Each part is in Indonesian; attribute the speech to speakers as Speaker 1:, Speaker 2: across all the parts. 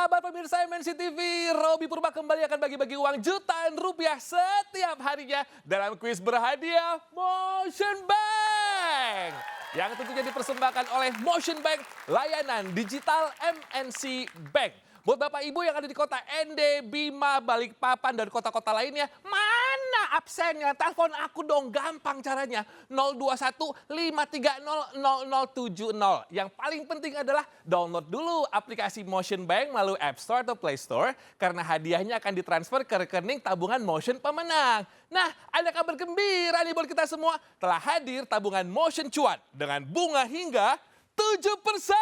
Speaker 1: sahabat pemirsa MNC TV, Robby Purba kembali akan bagi-bagi uang jutaan rupiah setiap harinya dalam kuis berhadiah Motion Bank. Yang tentunya dipersembahkan oleh Motion Bank, layanan digital MNC Bank. Buat Bapak Ibu yang ada di kota ND, Bima, Balikpapan, dan kota-kota lainnya, mana absennya? Telepon aku dong, gampang caranya. 021-530-0070. Yang paling penting adalah download dulu aplikasi Motion Bank melalui App Store atau Play Store, karena hadiahnya akan ditransfer ke rekening tabungan Motion pemenang. Nah, ada kabar gembira nih buat kita semua. Telah hadir tabungan Motion Cuan dengan bunga hingga 7%.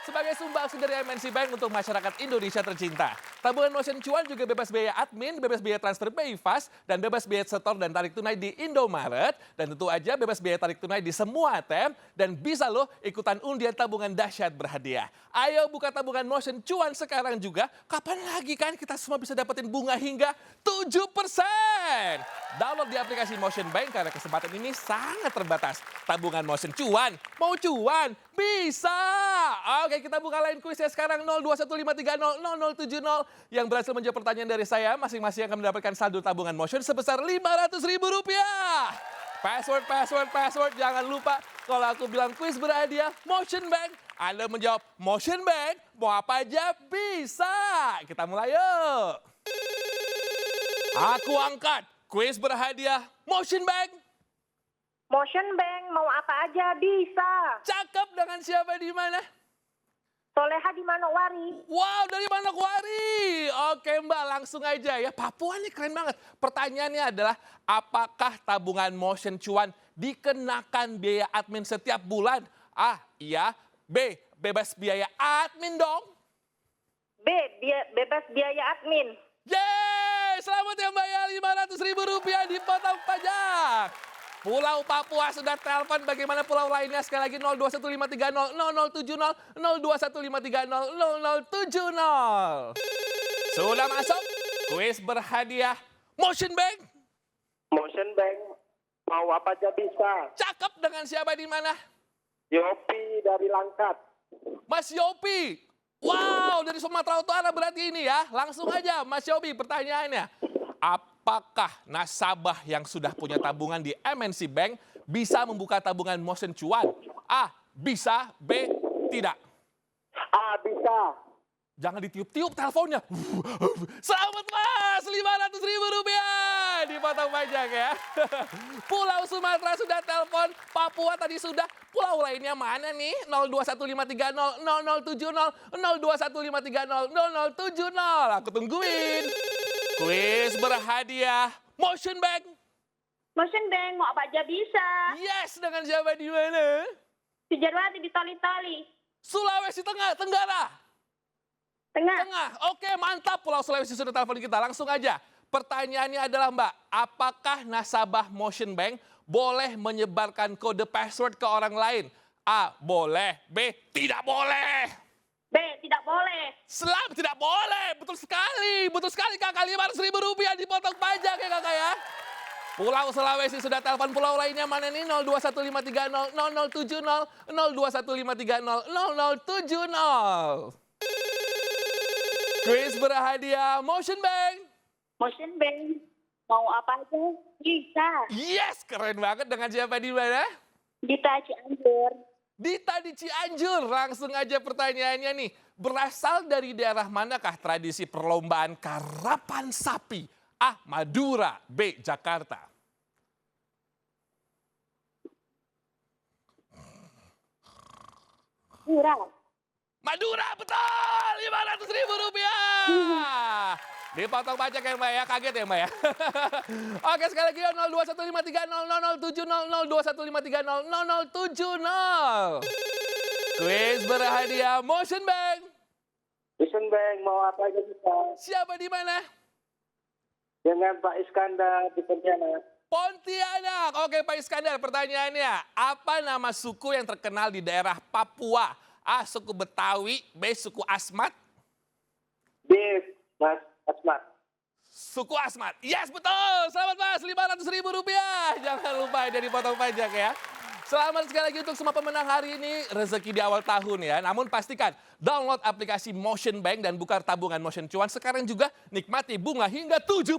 Speaker 1: Sebagai sumbangsi dari MNC Bank untuk masyarakat Indonesia tercinta. Tabungan Motion Cuan juga bebas biaya admin, bebas biaya transfer BI Fast, dan bebas biaya setor dan tarik tunai di Indomaret. Dan tentu aja bebas biaya tarik tunai di semua ATM. Dan bisa loh ikutan undian tabungan dahsyat berhadiah. Ayo buka tabungan Motion Cuan sekarang juga. Kapan lagi kan kita semua bisa dapetin bunga hingga 7%. Download di aplikasi Motion Bank karena kesempatan ini sangat terbatas. Tabungan Motion Cuan, mau cuan, bisa. Oke, kita buka lain kuisnya sekarang 02153000070 yang berhasil menjawab pertanyaan dari saya. Masing-masing akan mendapatkan saldo tabungan Motion sebesar Rp500.000. Password, jangan lupa kalau aku bilang kuis berhadiah Motion Bank, Anda menjawab Motion Bank, mau apa aja bisa. Kita mulai yuk. Aku angkat kuis berhadiah Motion Bank.
Speaker 2: Motion Bank, mau apa aja bisa.
Speaker 1: Cakep, dengan siapa di mana?
Speaker 2: Soleha di Manokwari.
Speaker 1: Wow, dari Manokwari. Oke Mbak, langsung aja ya. Papua nih keren banget. Pertanyaannya adalah, apakah tabungan Motion Cuan dikenakan biaya admin setiap bulan? A, iya. B, bebas biaya admin dong.
Speaker 2: B, bebas biaya admin.
Speaker 1: Yeay, selamat ya Mbak ya, Rp500.000 dipotong pajak. Pulau Papua sudah telepon, bagaimana pulau lainnya? Sekali lagi 02153000070, 02153000070. Sudah masuk kuis berhadiah Motion Bank.
Speaker 3: Motion Bank, mau apa aja bisa.
Speaker 1: Cakep, dengan siapa di mana?
Speaker 3: Yopi dari Langkat.
Speaker 1: Mas Yopi. Wow, dari Sumatera Utara berarti ini ya. Langsung aja Mas Yopi, pertanyaannya. Apakah nasabah yang sudah punya tabungan di MNC Bank bisa membuka tabungan Motion Cuan? A, bisa. B, tidak.
Speaker 3: A, bisa.
Speaker 1: Jangan ditiup-tiup teleponnya. Selamat Mas, Rp500.000 dipotong pajak ya. Pulau Sumatera sudah telepon, Papua tadi sudah. Pulau lainnya mana nih? 02153000070, 02153000070. Aku tungguin. Kuis berhadiah Motion Bank.
Speaker 2: Motion Bank, mau apa aja bisa.
Speaker 1: Yes, dengan siapa di mana?
Speaker 2: Si Jarwati di Toli-Toli.
Speaker 1: Sulawesi Tenggara.
Speaker 2: Tengah.
Speaker 1: Oke, mantap. Pulau Sulawesi sudah telepon kita. Langsung aja. Pertanyaannya adalah Mbak, apakah nasabah Motion Bank boleh menyebarkan kode password ke orang lain? A, boleh. B, tidak boleh.
Speaker 2: B, tidak boleh.
Speaker 1: Selam, tidak boleh. Betul sekali kakak, Rp500.000 dipotong pajak ya kakak ya. Pulau Sulawesi sudah telepon, pulau lainnya mana nih? 02153000070, 02153000070. Kuis berhadiah Motion Bank.
Speaker 2: Motion Bank, mau apa aja bisa.
Speaker 1: Yes, keren banget. Dengan siapa di mana?
Speaker 2: Dita Cianjur.
Speaker 1: Dita di Cianjur. Langsung aja pertanyaannya nih. Berasal dari daerah manakah tradisi perlombaan karapan sapi? A, Madura. B, Jakarta. Madura, betul! Rp500.000. Dipotong pajak ya Mbak ya, kaget ya Mbak ya. Oke, sekali lagi 02153000070, 02153000070. Kuis berhadiah Motion Bank.
Speaker 3: Motion Bank, mau apa aja bisa.
Speaker 1: Siapa di mana?
Speaker 3: Dengan Pak Iskandar di Pontianak.
Speaker 1: Pontianak. Oke Pak Iskandar, pertanyaannya. Apa nama suku yang terkenal di daerah Papua? A, suku Betawi. B, suku Asmat.
Speaker 3: B, Mas Asmat.
Speaker 1: Suku Asmat. Yes, betul. Selamat Mas, Rp500.000. Jangan lupa jadi potong pajak ya. Selamat sekali lagi untuk semua pemenang hari ini. Rezeki di awal tahun ya. Namun pastikan download aplikasi Motion Bank dan buka tabungan Motion Cuan. Sekarang juga nikmati bunga hingga 7%.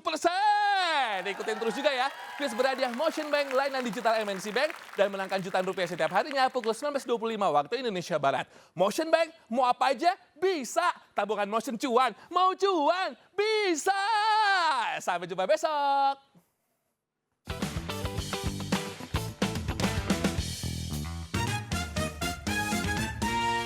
Speaker 1: Ikutin terus juga ya. Kuis berhadiah Motion Bank layanan digital MNC Bank dan menangkan jutaan rupiah setiap harinya pukul 19.25 waktu Indonesia Barat. Motion Bank mau apa aja bisa. Tabungan Motion Cuan mau cuan bisa. Sampai jumpa besok.